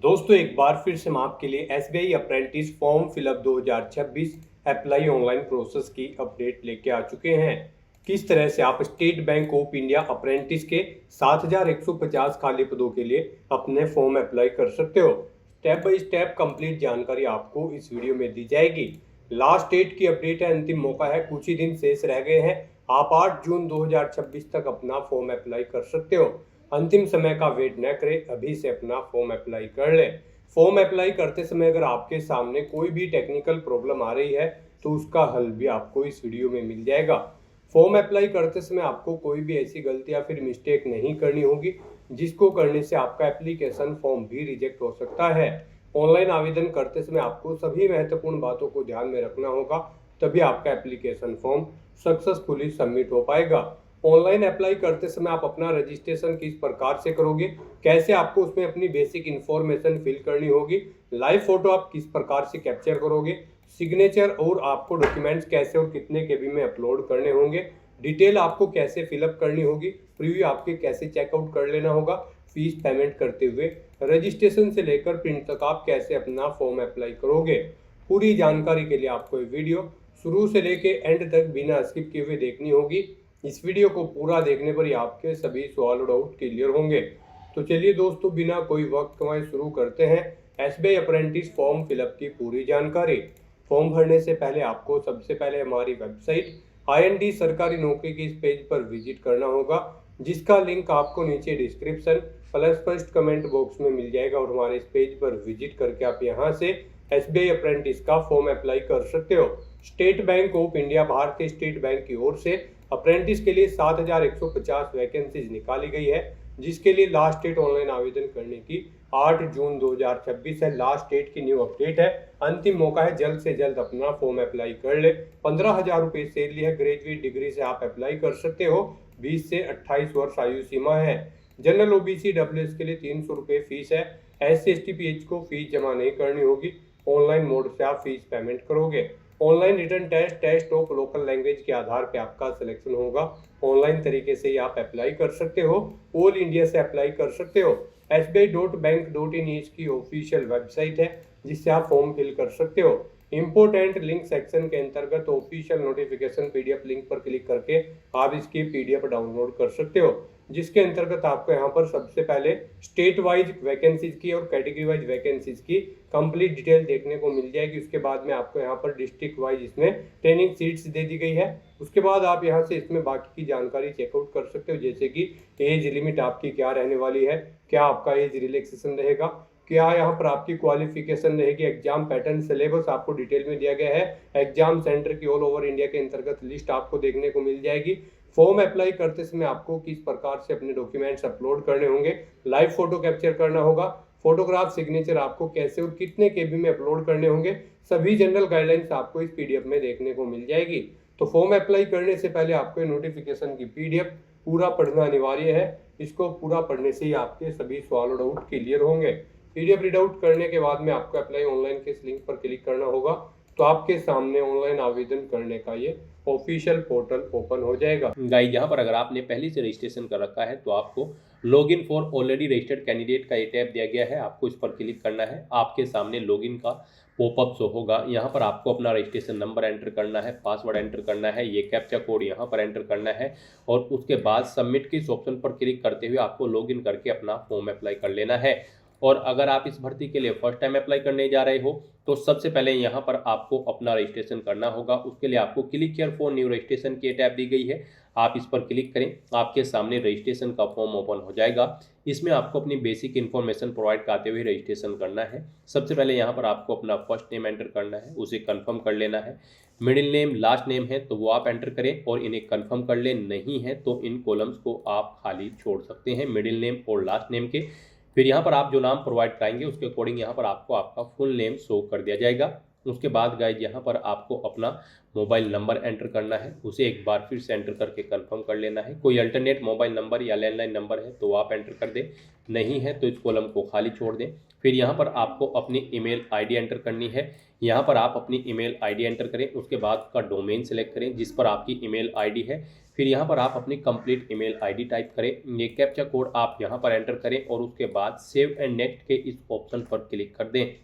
दोस्तों एक बार फिर से हम आपके लिए SBI apprentice form fill up 2026 apply online process की अपडेट लेके आ चुके हैं। किस तरह से आप state bank of India apprentice के 7150 खाली पदों के लिए अपने फॉर्म अप्लाई कर सकते हो। स्टेप बाय स्टेप कंप्लीट जानकारी आपको इस वीडियो में दी जाएगी। लास्ट डेट की अपडेट है, अंतिम मौका है, कुछ ही दिन शेष रह गए हैं। आप 8 जून 2026 तक अपना फॉर्म अप्लाई कर सकते हो। अंतिम समय का वेट न करें, अभी से अपना फॉर्म अप्लाई कर लें। फॉर्म अप्लाई करते समय अगर आपके सामने कोई भी टेक्निकल प्रॉब्लम आ रही है तो उसका हल भी आपको इस वीडियो में मिल जाएगा। फॉर्म अप्लाई करते समय आपको कोई भी ऐसी गलती या फिर मिस्टेक नहीं करनी होगी जिसको करने से आपका एप्लीकेशन फॉर्म भी रिजेक्ट हो सकता है। ऑनलाइन आवेदन करते समय आपको सभी महत्वपूर्ण बातों को ध्यान में रखना होगा, तभी आपका एप्लीकेशन फॉर्म सक्सेसफुली सबमिट हो पाएगा। ऑनलाइन अप्लाई करते समय आप अपना रजिस्ट्रेशन किस प्रकार से करोगे, कैसे आपको उसमें अपनी बेसिक इन्फॉर्मेशन फिल करनी होगी, लाइव फोटो आप किस प्रकार से कैप्चर करोगे, सिग्नेचर और आपको डॉक्यूमेंट्स कैसे और कितने केबी में अपलोड करने होंगे, डिटेल आपको कैसे फिलअप करनी होगी, प्रीव्यू आपके कैसे चेकआउट कर लेना होगा, फीस पेमेंट करते हुए रजिस्ट्रेशन से लेकर प्रिंट तक आप कैसे अपना फॉर्म अप्लाई करोगे। पूरी जानकारी के लिए आपको ये वीडियो शुरू से लेके एंड तक बिना स्किप किए हुए देखनी होगी। इस वीडियो को पूरा देखने पर ही आपके सभी सवाल और डाउट क्लियर होंगे। तो चलिए दोस्तों, बिना कोई वक्त गंवाए शुरू करते हैं एसबीआई अप्रेंटिस फॉर्म फिलअप की पूरी जानकारी। फॉर्म भरने से पहले आपको सबसे पहले हमारी वेबसाइट IND सरकारी नौकरी की इस पेज पर विजिट करना होगा, जिसका लिंक आपको नीचे description plus first comment box में मिल जाएगा। और हमारे इस पेज पर विजिट करके आप यहां से एसबीआई अप्रेंटिस का फॉर्म अप्लाई कर सकते हो। स्टेट बैंक ऑफ इंडिया, भारतीय स्टेट बैंक की ओर से अप्रेंटिस के लिए 7150 वैकेंसीज निकाली गई है, जिसके लिए लास्ट डेट ऑनलाइन आवेदन करने की 8 जून 2026 है। लास्ट डेट की न्यू अपडेट है, अंतिम मौका है, जल्द से जल्द अपना फॉर्म अप्लाई कर ले। 15,000 रुपये सैलरी है, ग्रेजुएट डिग्री से आप अप्लाई कर सकते हो। 20 से 28 वर्ष आयु सीमा है। जनरल OBC WS के लिए 300 रुपये फीस है। SC ST PH को फीस जमा नहीं करनी होगी, ऑनलाइन मोड से आप फीस पेमेंट करोगे। Online written test of local language के आधार पे आपका सिलेक्शन होगा। ऑनलाइन तरीके से ही आप अप्लाई कर सकते हो, ऑल इंडिया से अप्लाई कर सकते हो। sbi.bank.in इसकी ऑफिशियल वेबसाइट है, जिससे आप फॉर्म फिल कर सकते हो। इंपोर्टेंट लिंक सेक्शन के अंतर्गत ऑफिशियल नोटिफिकेशन PDF लिंक पर क्लिक करके आप इसकी PDF डाउनलोड कर सकते हो, जिसके अंतर्गत आपको यहाँ पर सबसे पहले स्टेट वाइज वैकेंसीज की और कैटेगरी वाइज वैकेंसीज की कंप्लीट डिटेल देखने को मिल जाएगी। उसके बाद में आपको यहाँ पर डिस्ट्रिक्ट वाइज इसमें ट्रेनिंग सीट्स दे दी गई है। उसके बाद आप यहाँ से इसमें बाकी की जानकारी चेकआउट कर सकते हो, जैसे कि एज लिमिट आपकी क्या रहने वाली है, क्या आपका एज रिलैक्सेशन रहेगा, क्या यहाँ पर आपकी क्वालिफिकेशन रहेगी, एग्जाम पैटर्न सिलेबस आपको डिटेल में दिया गया है। एग्जाम सेंटर की ऑल ओवर इंडिया के अंतर्गत लिस्ट आपको देखने को मिल जाएगी। फॉर्म अप्लाई करते समय आपको किस प्रकार से अपने डॉक्यूमेंट्स अपलोड करने होंगे, लाइव फोटो कैप्चर करना होगा, फोटोग्राफ सिग्नेचर आपको कैसे और कितने केबी में अपलोड करने होंगे, सभी जनरल गाइडलाइंस आपको इस PDF में देखने को मिल जाएगी। तो फॉर्म अप्लाई करने से पहले आपको नोटिफिकेशन की PDF पूरा पढ़ना अनिवार्य है। इसको पूरा पढ़ने से ही आपके सभी सवाल और डाउट क्लियर होंगे। PDF रीड आउट करने के बाद में आपको अप्लाई ऑनलाइन के इस लिंक पर क्लिक करना होगा, तो आपके सामने ऑनलाइन आवेदन करने का ये ऑफिशियल पोर्टल ओपन हो जाएगा। गाइस, यहाँ पर अगर आपने पहले से रजिस्ट्रेशन कर रखा है तो आपको login for already registered candidate का ये टैब दिया गया है, आपको इस पर क्लिक करना है। आपके सामने लॉगिन का पॉपअप शो होगा। यहाँ पर आपको अपना रजिस्ट्रेशन नंबर एंटर करना है, पासवर्ड एंटर करना है, ये कैप्चा कोड यहाँ पर एंटर करना है और उसके बाद सबमिट के इस ऑप्शन पर क्लिक करते हुए आपको लॉगिन करके अपना फॉर्म अप्लाई कर लेना है। और अगर आप इस भर्ती के लिए फर्स्ट टाइम अप्लाई करने जा रहे हो तो सबसे पहले यहाँ पर आपको अपना रजिस्ट्रेशन करना होगा। उसके लिए आपको click here for new registration की टैब दी गई है, आप इस पर क्लिक करें, आपके सामने रजिस्ट्रेशन का फॉर्म ओपन हो जाएगा। इसमें आपको अपनी बेसिक इन्फॉर्मेशन प्रोवाइड कराते हुए रजिस्ट्रेशन करना है। सबसे पहले यहाँ पर आपको अपना फर्स्ट नेम एंटर करना है, उसे कन्फर्म कर लेना है। मिडिल नेम, लास्ट नेम है तो वो आप एंटर करें और इन्हें कन्फर्म कर लें, नहीं है तो इन कॉलम्स को आप खाली छोड़ सकते हैं मिडिल नेम और लास्ट नेम के। फिर यहाँ पर आप जो नाम प्रोवाइड कराएंगे उसके अकॉर्डिंग यहाँ पर आपको आपका फुल नेम शो कर दिया जाएगा। उसके बाद गाइज यहाँ पर आपको अपना मोबाइल नंबर एंटर करना है, उसे एक बार फिर से एंटर करके कंफर्म कर लेना है। कोई अल्टरनेट मोबाइल नंबर या लैंडलाइन नंबर है तो आप एंटर कर दें, नहीं है तो इस कॉलम को खाली छोड़ दें। फिर यहाँ पर आपको अपनी ईमेल आईडी एंटर करनी है, यहाँ पर आप अपनी ईमेल आईडी एंटर करें। उसके बाद का डोमेन सेलेक्ट करें जिस पर आपकी ईमेल आईडी है। फिर यहाँ पर आप अपनी कंप्लीट ईमेल आईडी टाइप करें, ये कैप्चा कोड आप यहाँ पर एंटर करें और उसके बाद सेव एंड नेक्स्ट के इस ऑप्शन पर क्लिक कर दें।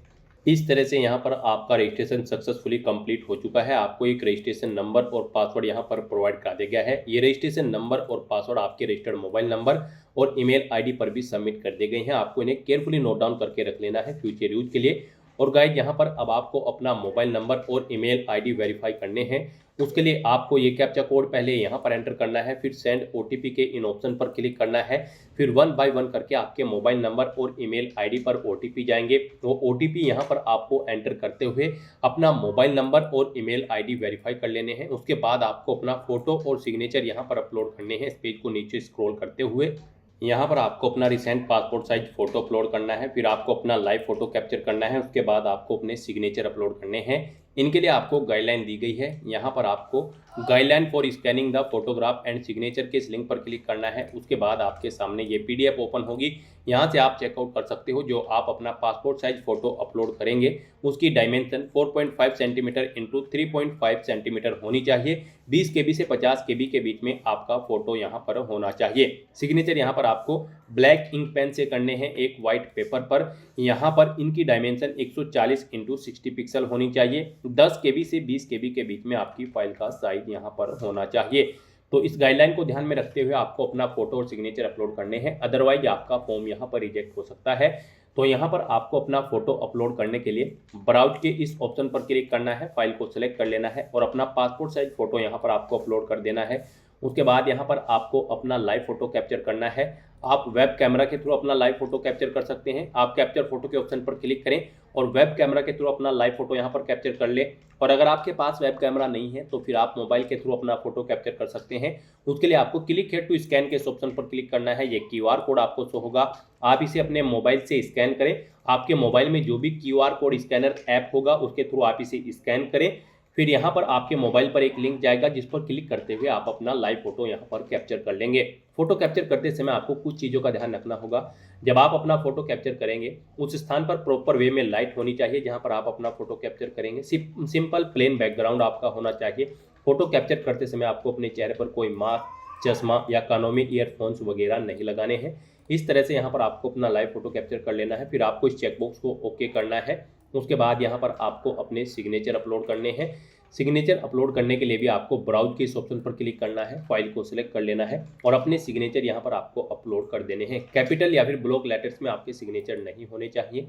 इस तरह से यहाँ पर आपका रजिस्ट्रेशन सक्सेसफुली कंप्लीट हो चुका है। आपको एक रजिस्ट्रेशन नंबर और पासवर्ड यहाँ पर प्रोवाइड करा दिया गया है। ये रजिस्ट्रेशन नंबर और पासवर्ड आपके रजिस्टर्ड मोबाइल नंबर और ईमेल आईडी पर भी सबमिट कर दिए गए हैं। आपको इन्हें केयरफुली नोट डाउन करके रख लेना है फ्यूचर यूज के लिए। और गाइज यहाँ पर अब आपको अपना मोबाइल नंबर और ईमेल आईडी वेरीफाई करने हैं। उसके लिए आपको ये कैप्चा कोड पहले यहाँ पर एंटर करना है, फिर सेंड ओटीपी के इन ऑप्शन पर क्लिक करना है। फिर 1 बाय 1 करके आपके मोबाइल नंबर और ईमेल आईडी पर ओटीपी जाएंगे। वो ओटीपी यहाँ पर आपको एंटर करते हुए अपना मोबाइल नंबर और ईमेल आईडी वेरीफाई कर लेने हैं। उसके बाद आपको अपना फोटो और सिग्नेचर यहाँ पर अपलोड करने हैं। इस पेज को नीचे स्क्रॉल करते हुए यहाँ पर आपको अपना recent passport size photo upload करना है। फिर आपको अपना लाइव फोटो कैप्चर करना है। उसके बाद आपको अपने सिग्नेचर अपलोड करने हैं। इनके लिए आपको गाइडलाइन दी गई है। यहाँ पर आपको guideline for scanning the photograph and signature के इस लिंक पर क्लिक करना है। उसके बाद आपके सामने ये पीडीएफ ओपन होगी। यहाँ से आप चेकआउट कर सकते हो। जो आप अपना पासपोर्ट साइज फोटो अपलोड करेंगे उसकी डायमेंशन 4.5 सेंटीमीटर इंटू 3.5 सेंटीमीटर होनी चाहिए। 20 KB से 50 KB के बीच में आपका फोटो यहाँ पर होना चाहिए। सिग्नेचर यहाँ पर आपको ब्लैक इंक पेन से करने हैं एक वाइट पेपर पर। यहाँ पर इनकी डायमेंशन 140 इंटू 60 पिक्सल होनी चाहिए। 10 KB से 20 KB के बीच में आपकी फाइल का साइज यहाँ पर होना चाहिए। तो इस गाइडलाइन को ध्यान में रखते हुए आपको अपना फोटो और सिग्नेचर अपलोड करने हैं, अदरवाइज आपका फॉर्म यहाँ पर रिजेक्ट हो सकता है। तो यहाँ पर आपको अपना फोटो अपलोड करने के लिए ब्राउज के इस ऑप्शन पर क्लिक करना है, फाइल को सिलेक्ट कर लेना है और अपना पासपोर्ट साइज फोटो यहाँ पर आपको अपलोड कर देना है। उसके बाद यहाँ पर आपको अपना लाइव फोटो कैप्चर करना है। आप वेब कैमरा के थ्रू अपना लाइव फोटो कैप्चर कर सकते हैं। आप कैप्चर फोटो के ऑप्शन पर क्लिक करें और वेब कैमरा के थ्रू अपना लाइव फोटो यहाँ पर कैप्चर कर ले। और अगर आपके पास वेब कैमरा नहीं है तो फिर आप मोबाइल के थ्रू अपना फोटो कैप्चर कर सकते हैं। उसके लिए आपको क्लिक हियर टू स्कैन के इस ऑप्शन पर क्लिक करना है। ये QR कोड आपको शो होगा, आप इसे अपने मोबाइल से स्कैन करें। आपके मोबाइल में जो भी QR कोड स्कैनर ऐप होगा उसके थ्रू आप इसे स्कैन करें। फिर यहाँ पर आपके मोबाइल पर एक लिंक जाएगा जिस पर क्लिक करते हुए आप अपना लाइव फोटो यहाँ पर कैप्चर कर लेंगे। फोटो कैप्चर करते समय आपको कुछ चीज़ों का ध्यान रखना होगा। जब आप अपना फोटो कैप्चर करेंगे उस स्थान पर प्रॉपर वे में लाइट होनी चाहिए जहाँ पर आप अपना फोटो कैप्चर करेंगे। सिंपल प्लेन बैकग्राउंड आपका होना चाहिए। फोटो कैप्चर करते समय आपको अपने चेहरे पर कोई मास्क, चश्मा या कानों में ईयरफोन्स वगैरह नहीं लगाने हैं। इस तरह से यहाँ पर आपको अपना लाइव फोटो कैप्चर कर लेना है। फिर आपको इस चेकबॉक्स को ओके करना है। उसके बाद यहाँ पर आपको अपने सिग्नेचर अपलोड करने हैं। सिग्नेचर अपलोड करने के लिए भी आपको ब्राउज के इस ऑप्शन पर क्लिक करना है, फाइल को सिलेक्ट कर लेना है और अपने सिग्नेचर यहाँ पर आपको अपलोड कर देने हैं। कैपिटल या फिर ब्लॉक लेटर्स में आपके सिग्नेचर नहीं होने चाहिए।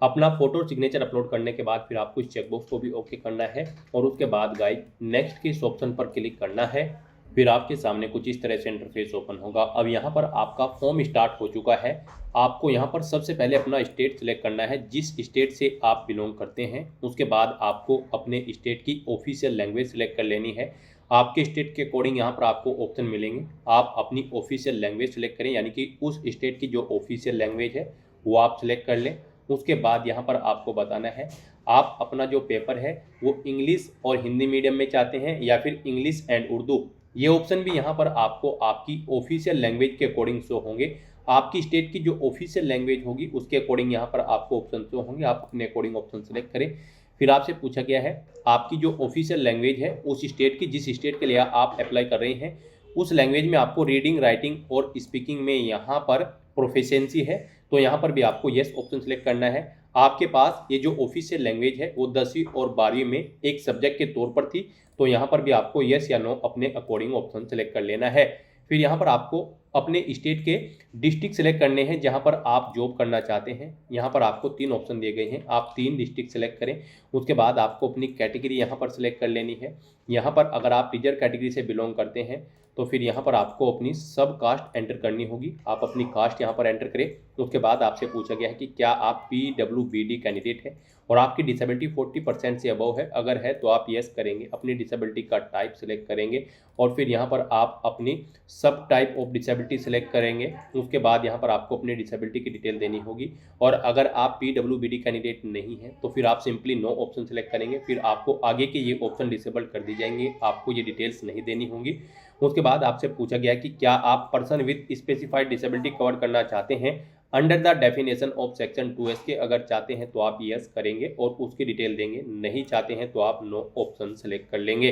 अपना फोटो और सिग्नेचर अपलोड करने के बाद फिर आपको इस चेकबॉक्स को भी ओके करना है और उसके बाद गाइस नेक्स्ट के इस ऑप्शन पर क्लिक करना है। फिर आपके सामने कुछ इस तरह से इंटरफेस ओपन होगा। अब यहाँ पर आपका फॉर्म स्टार्ट हो चुका है। आपको यहाँ पर सबसे पहले अपना स्टेट सिलेक्ट करना है, जिस स्टेट से आप बिलोंग करते हैं। उसके बाद आपको अपने स्टेट की ऑफिशियल लैंग्वेज सिलेक्ट कर लेनी है। आपके स्टेट के अकॉर्डिंग यहाँ पर आपको ऑप्शन मिलेंगे। आप अपनी ऑफिशियल लैंग्वेज सिलेक्ट करें, यानी कि उस स्टेट की जो ऑफिशियल लैंग्वेज है वो आप सिलेक्ट कर लें। उसके बाद यहाँ पर आपको बताना है आप अपना जो पेपर है वो इंग्लिश और हिंदी मीडियम में चाहते हैं या फिर इंग्लिश एंड उर्दू। ये ऑप्शन भी यहाँ पर आपको आपकी ऑफिशियल लैंग्वेज के अकॉर्डिंग शो होंगे। आपकी स्टेट की जो ऑफिशियल लैंग्वेज होगी उसके अकॉर्डिंग यहाँ पर आपको ऑप्शन शो होंगे। आप अपने अकॉर्डिंग ऑप्शन सेलेक्ट करें। फिर आपसे पूछा गया है आपकी जो ऑफिशियल लैंग्वेज है उस स्टेट की, जिस स्टेट के लिए आप अप्लाई कर रहे हैं उस लैंग्वेज में आपको रीडिंग, राइटिंग और स्पीकिंग में यहाँ पर प्रोफिशिएंसी है तो यहाँ पर भी आपको येस ऑप्शन सेलेक्ट करना है। आपके पास ये जो ऑफिशियल लैंग्वेज है वो 10वीं और 12वीं में एक सब्जेक्ट के तौर पर थी तो यहाँ पर भी आपको येस या नो अपने अकॉर्डिंग ऑप्शन सेलेक्ट कर लेना है। फिर यहाँ पर आपको अपने स्टेट के डिस्ट्रिक्ट सेलेक्ट करने हैं जहाँ पर आप जॉब करना चाहते हैं। यहाँ पर आपको 3 ऑप्शन दिए गए हैं, आप 3 डिस्ट्रिक्ट सेलेक्ट करें। उसके बाद आपको अपनी कैटेगरी यहाँ पर सेलेक्ट कर लेनी है। यहाँ पर अगर आप रिजर्व कैटेगरी से बिलोंग करते हैं तो फिर यहाँ पर आपको अपनी सब कास्ट एंटर करनी होगी। आप अपनी कास्ट यहाँ पर एंटर करें। उसके बाद आपसे पूछा गया है कि क्या आप PWBD कैंडिडेट है और आपकी डिसेबिलिटी 40% से अबव है। अगर है तो आप येस करेंगे, अपनी डिसेबिलिटी का टाइप सेलेक्ट करेंगे और फिर यहाँ पर आप अपनी सब टाइप ऑफ डिसेबिलिटी सेलेक्ट करेंगे। उसके बाद यहाँ पर आपको अपनी डिसेबिलिटी की डिटेल देनी होगी। और अगर आप PWBD कैंडिडेट नहीं है तो फिर आप सिंपली नो ऑप्शन सेलेक्ट करेंगे। फिर आपको आगे के ये ऑप्शन डिसेबल कर दी जाएंगे, आपको ये डिटेल्स नहीं देनी होंगी। उसके बाद आपसे पूछा गया कि क्या आप person with specified disability cover करना चाहते हैं under the definition of section 2S के। अगर चाहते हैं तो आप यस करेंगे और उसकी डिटेल देंगे, नहीं चाहते हैं तो आप नो ऑप्शन सेलेक्ट कर लेंगे।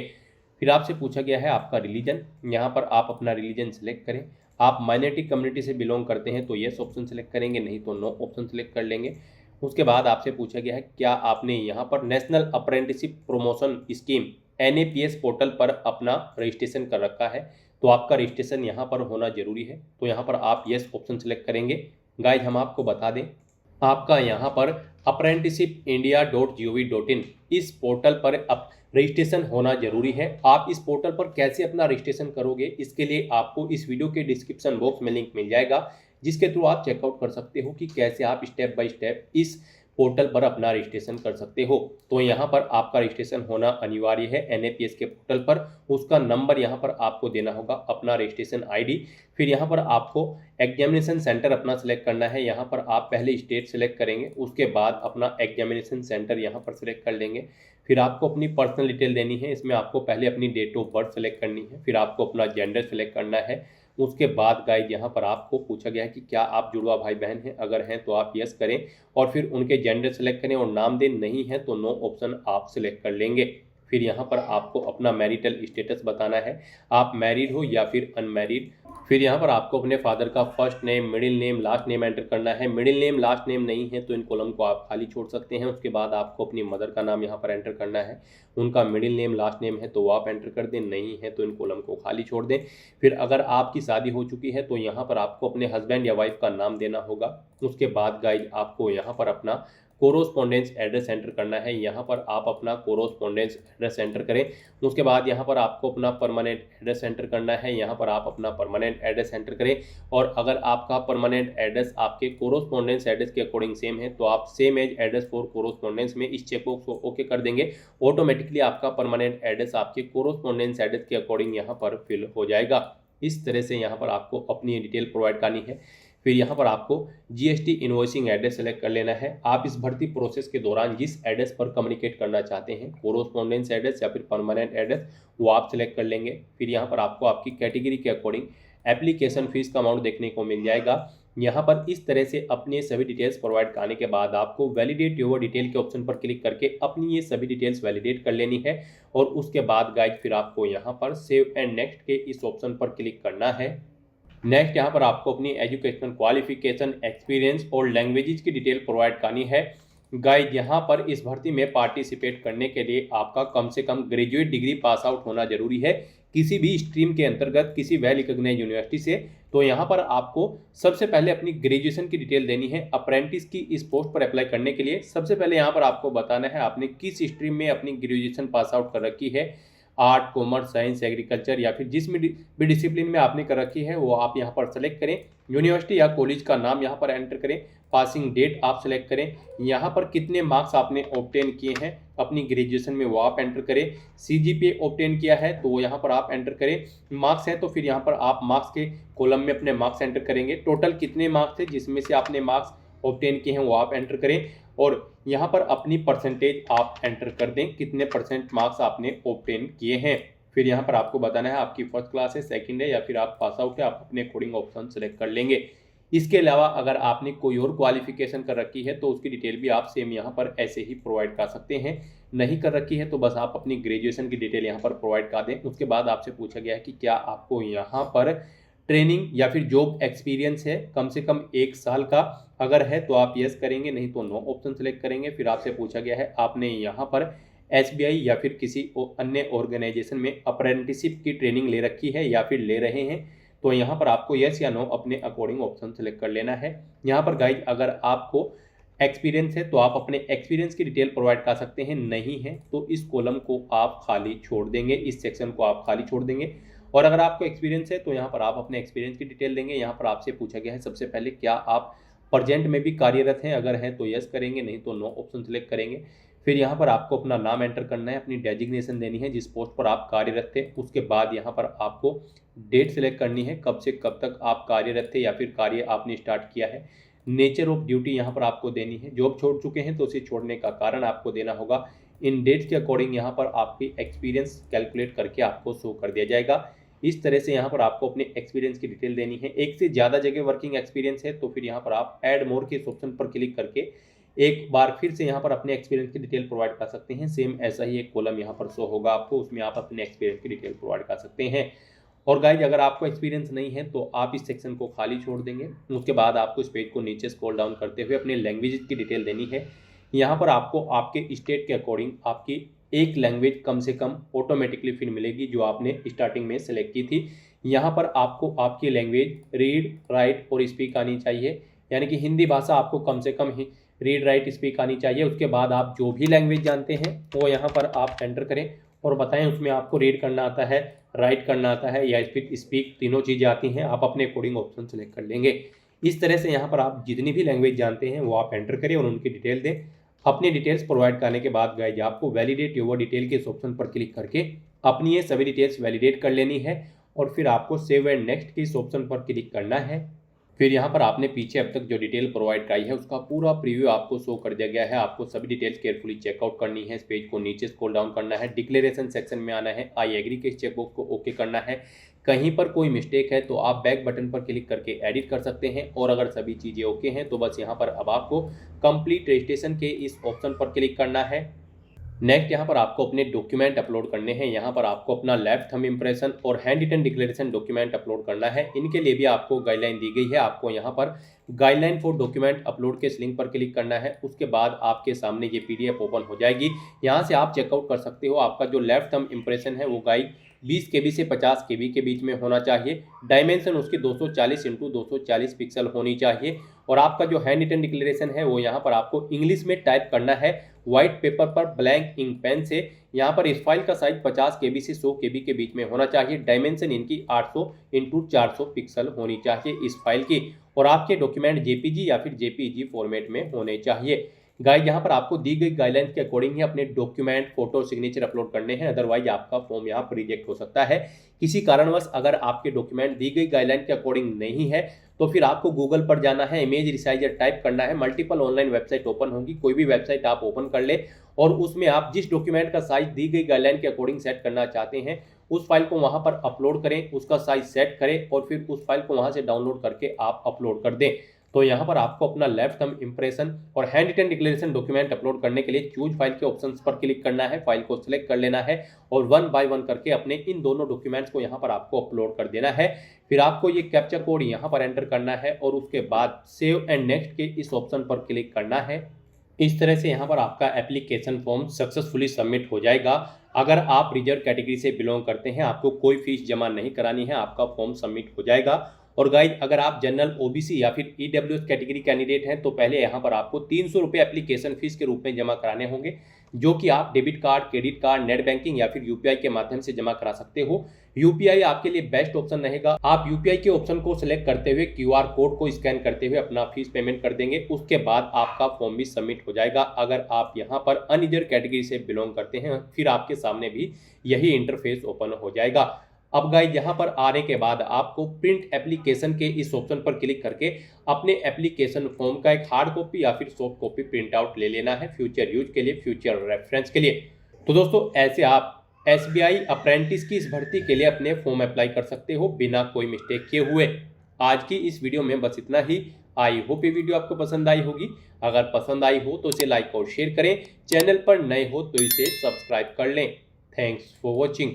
फिर आपसे पूछा गया है आपका रिलीजन, यहाँ पर आप अपना रिलीजन सेलेक्ट करें। आप माइनॉरिटी कम्युनिटी से बिलोंग करते हैं तो येस ऑप्शन सेलेक्ट करेंगे, नहीं तो नो ऑप्शन सेलेक्ट कर लेंगे। उसके बाद आपसे पूछा गया है क्या आपने यहाँ पर national apprenticeship promotion scheme NAPS portal पर अपना रजिस्ट्रेशन कर रखा है, तो आपका रजिस्ट्रेशन यहाँ पर होना जरूरी है, तो यहाँ पर आप येस ऑप्शन सेलेक्ट करेंगे। गाइज हम आपको बता दें, आपका यहाँ पर apprenticeshipindia.gov.in इस पोर्टल पर अब रजिस्ट्रेशन होना जरूरी है। आप इस पोर्टल पर कैसे अपना रजिस्ट्रेशन करोगे, इसके लिए आपको इस वीडियो के डिस्क्रिप्शन बॉक्स में लिंक मिल जाएगा, जिसके थ्रू आप चेकआउट कर सकते हो कि कैसे आप स्टेप बाय स्टेप इस पोर्टल पर अपना रजिस्ट्रेशन कर सकते हो। तो यहाँ पर आपका रजिस्ट्रेशन होना अनिवार्य है NAPS के पोर्टल पर। उसका नंबर यहाँ पर आपको देना होगा, अपना रजिस्ट्रेशन ID। फिर यहाँ पर आपको एग्जामिनेशन सेंटर अपना सेलेक्ट करना है। यहाँ पर आप पहले स्टेट सेलेक्ट करेंगे, उसके बाद अपना एग्जामिनेशन सेंटर यहाँ पर सेलेक्ट कर लेंगे। फिर आपको अपनी पर्सनल डिटेल देनी है, इसमें आपको पहले अपनी डेट ऑफ बर्थ सेलेक्ट करनी है, फिर आपको अपना जेंडर सेलेक्ट करना है। उसके बाद गाइज यहाँ पर आपको पूछा गया है कि क्या आप जुड़वा भाई बहन हैं, अगर हैं तो आप यस करें और फिर उनके जेंडर सेलेक्ट करें और नाम दें, नहीं है तो नो ऑप्शन आप सिलेक्ट कर लेंगे। फिर यहाँ पर आपको अपना मैरिटल स्टेटस बताना है, आप मैरिड हो या फिर अनमैरिड। फिर यहाँ पर आपको अपने फादर का first name, middle name, last name enter करना है। मिडिल नेम लास्ट नेम नहीं है तो इन कॉलम को आप खाली छोड़ सकते हैं। उसके बाद आपको अपनी मदर का नाम यहाँ पर एंटर करना है, उनका मिडिल नेम लास्ट नेम है तो वो आप एंटर कर दें, नहीं है तो इन कॉलम को खाली छोड़ दें। फिर अगर आपकी शादी हो चुकी है तो यहाँ पर आपको अपने हस्बैंड या वाइफ का नाम देना होगा। उसके बाद गाइज आपको यहाँ पर अपना कोरोस्पोंडेंस एड्रेस एंटर करना है, यहाँ पर आप अपना कोरोस्पोंडेंस एड्रेस एंटर करें। उसके बाद यहाँ पर आपको अपना परमानेंट एड्रेस एंटर करना है, यहाँ पर आप अपना परमानेंट एड्रेस एंटर करें। और अगर आपका परमानेंट एड्रेस आपके कोरोस्पोंडेंस एड्रेस के अकॉर्डिंग सेम है तो आप same as address for correspondence में इस चेकबॉक्स को ओके कर देंगे। ऑटोमेटिकली आपका परमानेंट एड्रेस आपके कोरोस्पोंडेंस एड्रेस के अकॉर्डिंग यहाँ पर फिल हो जाएगा। इस तरह से यहाँ पर आपको अपनी डिटेल प्रोवाइड करनी है। फिर यहाँ पर आपको GST इनवॉइसिंग एड्रेस सेलेक्ट कर लेना है। आप इस भर्ती प्रोसेस के दौरान जिस एड्रेस पर कम्युनिकेट करना चाहते हैं, कोरोस्पोंडेंस एड्रेस या फिर परमानेंट एड्रेस, वो आप सिलेक्ट कर लेंगे। फिर यहाँ पर आपको आपकी कैटेगरी के अकॉर्डिंग एप्लीकेशन फीस का अमाउंट देखने को मिल जाएगा। यहाँ पर इस तरह से अपने सभी डिटेल्स प्रोवाइड करने के बाद आपको वैलिडेट योर डिटेल के ऑप्शन पर क्लिक करके अपनी ये सभी डिटेल्स वैलिडेट कर लेनी है। और उसके बाद गाइड फिर आपको यहाँ पर सेव एंड नेक्स्ट के इस ऑप्शन पर क्लिक करना है। नेक्स्ट यहाँ पर आपको अपनी एजुकेशनल क्वालिफिकेशन, एक्सपीरियंस और लैंग्वेजेस की डिटेल प्रोवाइड करनी है। गाइड यहाँ पर इस भर्ती में पार्टिसिपेट करने के लिए आपका कम से कम ग्रेजुएट डिग्री पास आउट होना जरूरी है किसी भी स्ट्रीम के अंतर्गत, किसी वेल रिकॉग्नाइज्ड यूनिवर्सिटी से। तो यहाँ पर आपको सबसे पहले अपनी ग्रेजुएशन की डिटेल देनी है। अप्रेंटिस की इस पोस्ट पर अप्लाई करने के लिए सबसे पहले यहाँ पर आपको बताना है आपने किस स्ट्रीम में अपनी ग्रेजुएशन पास आउट कर रखी है। आर्ट, कॉमर्स, साइंस, एग्रीकल्चर या फिर जिस भी डिसिप्लिन में आपने कर रखी है वो आप यहाँ पर सेलेक्ट करें। यूनिवर्सिटी या कॉलेज का नाम यहाँ पर एंटर करें। पासिंग डेट आप सेलेक्ट करें। यहाँ पर कितने मार्क्स आपने ऑब्टेन किए हैं अपनी ग्रेजुएशन में वो आप एंटर करें। CGPA ऑब्टेन किया है तो वो यहाँ पर आप एंटर करें। मार्क्स है तो फिर यहाँ पर आप मार्क्स के कॉलम में अपने मार्क्स एंटर करेंगे। टोटल कितने मार्क्स थे जिसमें से आपने मार्क्स ऑब्टेन किए हैं वो आप एंटर करें। और यहाँ पर अपनी परसेंटेज आप एंटर कर दें, कितने % मार्क्स आपने ऑब्टेन किए हैं। फिर यहाँ पर आपको बताना है आपकी फर्स्ट क्लास है, सेकंड है या फिर आप पास आउट है, आप अपने अकॉर्डिंग ऑप्शन सेलेक्ट कर लेंगे। इसके अलावा अगर आपने कोई और क्वालिफिकेशन कर रखी है तो उसकी डिटेल भी आप सेम यहाँ पर ऐसे ही प्रोवाइड कर सकते हैं। नहीं कर रखी है तो बस आप अपनी ग्रेजुएशन की डिटेल यहाँ पर प्रोवाइड कर दें। उसके बाद आपसे पूछा गया है कि क्या आपको यहाँ पर ट्रेनिंग या फिर जॉब एक्सपीरियंस है कम से कम 1 साल का, अगर है तो आप यस करेंगे, नहीं तो नो ऑप्शन सेलेक्ट करेंगे। फिर आपसे पूछा गया है आपने यहाँ पर SBI या फिर किसी अन्य ऑर्गेनाइजेशन में अप्रेंटिसशिप की ट्रेनिंग ले रखी है या फिर ले रहे हैं, तो यहाँ पर आपको यस या नो अपने अकॉर्डिंग ऑप्शन सेलेक्ट कर लेना है। यहाँ पर गाइज अगर आपको एक्सपीरियंस है तो आप अपने एक्सपीरियंस की डिटेल प्रोवाइड कर सकते हैं, नहीं है तो इस कॉलम को आप खाली छोड़ देंगे, इस सेक्शन को आप खाली छोड़ देंगे। और अगर आपको एक्सपीरियंस है तो यहाँ पर आप अपने एक्सपीरियंस की डिटेल देंगे। यहाँ पर आपसे पूछा गया है सबसे पहले क्या आप प्रेजेंट में भी कार्यरत हैं, अगर हैं तो यस करेंगे, नहीं तो नो ऑप्शन सेलेक्ट करेंगे। फिर यहाँ पर आपको अपना नाम एंटर करना है, अपनी डेजिग्नेशन देनी है जिस पोस्ट पर आप कार्यरत थे। उसके बाद यहाँ पर आपको डेट सेलेक्ट करनी है, कब से कब तक आप कार्यरत थे या फिर कार्य आपने स्टार्ट किया है। नेचर ऑफ ड्यूटी यहाँ पर आपको देनी है, जॉब छोड़ चुके हैं तो उसे छोड़ने का कारण आपको देना होगा। इन डेट्स के अकॉर्डिंग यहाँ पर आपकी एक्सपीरियंस कैलकुलेट करके आपको शो कर दिया जाएगा। इस तरह से यहाँ पर आपको अपने एक्सपीरियंस की डिटेल देनी है। एक से ज़्यादा जगह वर्किंग एक्सपीरियंस है तो फिर यहाँ पर आप ऐड मोर के इस ऑप्शन पर क्लिक करके एक बार फिर से यहाँ पर अपने एक्सपीरियंस की डिटेल प्रोवाइड कर सकते हैं। सेम ऐसा ही एक कॉलम यहाँ पर शो होगा आपको, उसमें आप अपने एक्सपीरियंस की डिटेल प्रोवाइड कर सकते हैं। और गाइज अगर आपको एक्सपीरियंस नहीं है तो आप इस सेक्शन को खाली छोड़ देंगे। उसके बाद आपको इस पेज को नीचे स्क्रॉल डाउन करते हुए अपने लैंग्वेज की डिटेल देनी है। यहाँ पर आपको आपके स्टेट के अकॉर्डिंग आपकी एक लैंग्वेज कम से कम ऑटोमेटिकली फिर मिलेगी जो आपने स्टार्टिंग में सेलेक्ट की थी। यहाँ पर आपको आपकी लैंग्वेज रीड, राइट और स्पीक आनी चाहिए, यानी कि हिंदी भाषा आपको कम से कम ही रीड, राइट, स्पीक आनी चाहिए। उसके बाद आप जो भी लैंग्वेज जानते हैं वो यहाँ पर आप एंटर करें और बताएं उसमें आपको रीड करना आता है, राइट करना आता है या स्पीक तीनों चीज़ें आती हैं। आप अपने अकॉर्डिंग ऑप्शन सेलेक्ट कर लेंगे। इस तरह से यहाँ पर आप जितनी भी लैंग्वेज जानते हैं वो आप एंटर करें और उनकी डिटेल दें। अपनी डिटेल्स प्रोवाइड करने के बाद गाइज आपको वैलिडेट योर डिटेल के इस ऑप्शन पर क्लिक करके अपनी ये सभी डिटेल्स वैलिडेट कर लेनी है और फिर आपको सेव एंड नेक्स्ट के इस ऑप्शन पर क्लिक करना है। फिर यहाँ पर आपने पीछे अब तक जो डिटेल प्रोवाइड कराई है उसका पूरा प्रीव्यू आपको शो कर दिया गया है। आपको सभी डिटेल्स केयरफुली चेकआउट करनी है। इस पेज को नीचे स्क्रॉल डाउन करना है, डिक्लेरेशन सेक्शन में आना है, आई एग्री के इस चेकबॉक्स को ओके करना है। कहीं पर कोई मिस्टेक है तो आप बैक बटन पर क्लिक करके एडिट कर सकते हैं और अगर सभी चीज़ें ओके हैं तो बस यहाँ पर अब आपको कंप्लीट रजिस्ट्रेशन के इस ऑप्शन पर क्लिक करना है। नेक्स्ट यहाँ पर आपको अपने डॉक्यूमेंट अपलोड करने हैं। यहाँ पर आपको अपना लेफ्ट थंब इंप्रेशन और handwritten declaration document upload करना है। इनके लिए भी आपको गाइडलाइन दी गई है। आपको यहाँ पर गाइडलाइन फॉर डॉक्यूमेंट अपलोड के इस लिंक पर क्लिक करना है। उसके बाद आपके सामने ये PDF ओपन हो जाएगी। यहाँ से आप चेकआउट कर सकते हो। आपका जो लेफ्ट थंब इंप्रेशन है वो गाइड 20 KB से 50 KB के बीच में होना चाहिए। डायमेंशन उसकी 240 × 240 पिक्सल होनी चाहिए। और आपका जो हैंड रिटन डिक्लेरेशन है वो यहाँ पर आपको इंग्लिश में टाइप करना है व्हाइट पेपर पर ब्लैंक इंक पेन से। यहाँ पर इस फाइल का साइज 50 KB से 100 KB के बीच में होना चाहिए। डायमेंशन इनकी 800 × 400 पिक्सल होनी चाहिए इस फाइल की। और आपके डॉक्यूमेंट JPG या फिर JPEG फॉर्मेट में होने चाहिए। गाइड यहाँ पर आपको दी गई गाइडलाइंस के अकॉर्डिंग ही अपने डॉक्यूमेंट, फोटो, सिग्नेचर अपलोड करने हैं, अदरवाइज आपका फॉर्म यहाँ पर रिजेक्ट हो सकता है। किसी कारणवश अगर आपके डॉक्यूमेंट दी गई गाइडलाइन के अकॉर्डिंग नहीं है तो फिर आपको गूगल पर जाना है, इमेज रिसाइजर टाइप करना है। मल्टीपल ऑनलाइन वेबसाइट ओपन होगी, कोई भी वेबसाइट आप ओपन कर ले और उसमें आप जिस डॉक्यूमेंट का साइज दी गई गाइडलाइन के अकॉर्डिंग सेट करना चाहते हैं उस फाइल को वहां पर अपलोड करें, उसका साइज सेट करें और फिर उस फाइल को वहां से डाउनलोड करके आप अपलोड कर दें। तो यहाँ पर आपको अपना लेफ्ट थंब इंप्रेशन और handwritten declaration document upload करने के लिए चूज फाइल के ऑप्शंस पर क्लिक करना है, फाइल को सिलेक्ट कर लेना है और 1 बाय 1 करके अपने इन दोनों डॉक्यूमेंट्स को यहाँ पर आपको अपलोड कर देना है। फिर आपको ये कैप्चा कोड यहाँ पर एंटर करना है और उसके बाद सेव एंड नेक्स्ट के इस ऑप्शन पर क्लिक करना है। इस तरह से यहाँ पर आपका एप्लीकेशन फॉर्म सक्सेसफुली सबमिट हो जाएगा। अगर आप रिजर्व कैटेगरी से बिलोंग करते हैं आपको कोई फीस जमा नहीं करानी है, आपका फॉर्म सबमिट हो जाएगा। और गाइज अगर आप जनरल OBC या फिर EWS कैटेगरी कैंडिडेट हैं तो पहले यहाँ पर आपको 300 रुपये एप्लीकेशन फीस के रूप में जमा कराने होंगे, जो कि आप debit card, credit card, net banking या फिर UPI के माध्यम से जमा करा सकते हो। UPI आपके लिए बेस्ट ऑप्शन रहेगा। आप UPI के ऑप्शन को सिलेक्ट करते हुए QR कोड को स्कैन करते हुए अपना फीस पेमेंट कर देंगे। उसके बाद आपका फॉर्म भी सबमिट हो जाएगा। अगर आप यहाँ पर अनरिजर्व कैटेगरी से बिलोंग करते हैं फिर आपके सामने भी यही इंटरफेस ओपन हो जाएगा। अब गाइज यहाँ पर आने के बाद आपको प्रिंट एप्लीकेशन के इस ऑप्शन पर क्लिक करके अपने एप्लीकेशन फॉर्म का एक हार्ड कॉपी या फिर सॉफ्ट कॉपी प्रिंट आउट ले लेना है फ्यूचर यूज के लिए, फ्यूचर रेफरेंस के लिए। तो दोस्तों ऐसे आप SBI अप्रेंटिस की इस भर्ती के लिए अपने फॉर्म अप्लाई कर सकते हो बिना कोई मिस्टेक किए हुए। आज की इस वीडियो में बस इतना ही। आई होप ये वीडियो आपको पसंद आई होगी। अगर पसंद आई हो तो इसे लाइक और शेयर करें। चैनल पर नए हो तो इसे सब्सक्राइब कर लें। Thanks for watching.